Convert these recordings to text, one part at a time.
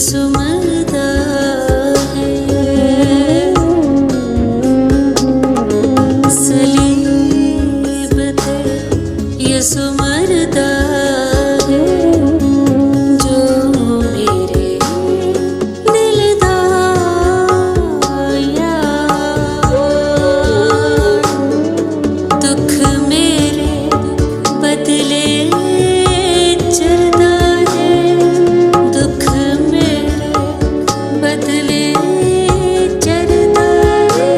यसु मरदा है। सलीब ते यसु मरदा है, जो मेरे दिल दा यार। दुख मेरे बदले चलदा है, दुख मेरे बदले चलदा है।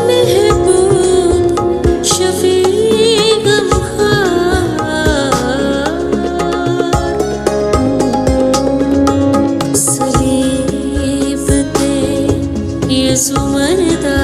महबूब शफी सलीब ते यसु मरदा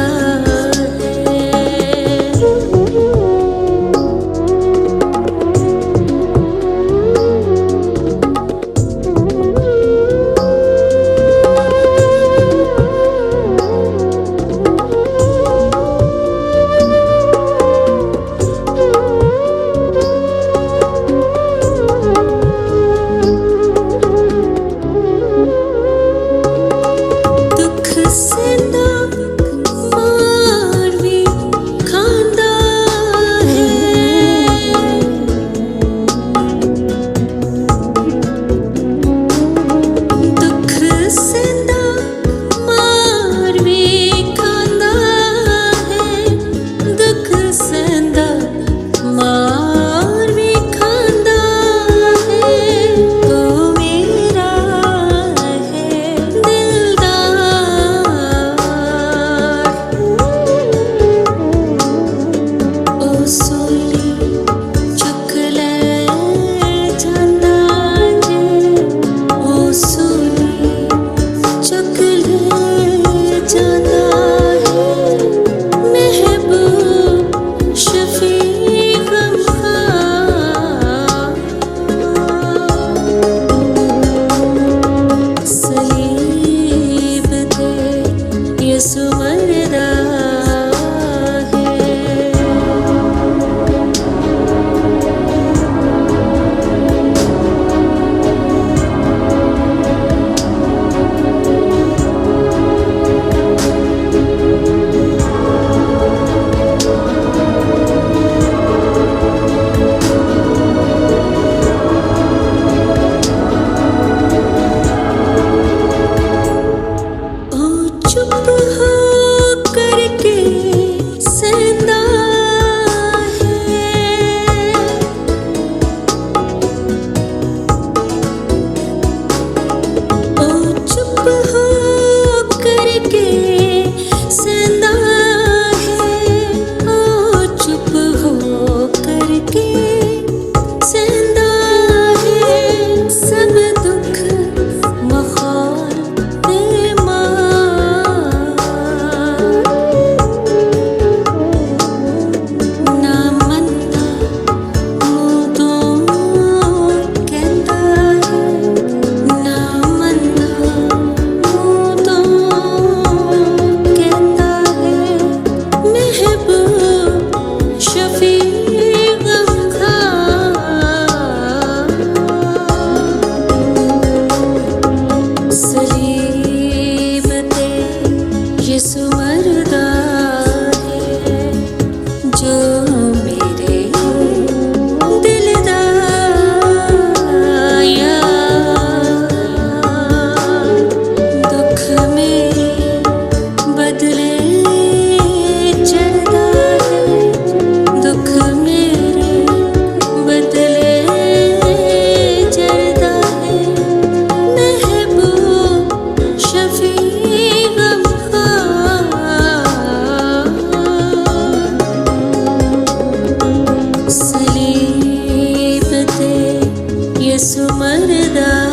यसु मरदा यसु मरदा है, जो मेरे दिल दा यार। दुख मेरे बदले चलदा है, दुख मेरे बदले चलदा है। महबूब शफी सलीब ते यसु मरदा।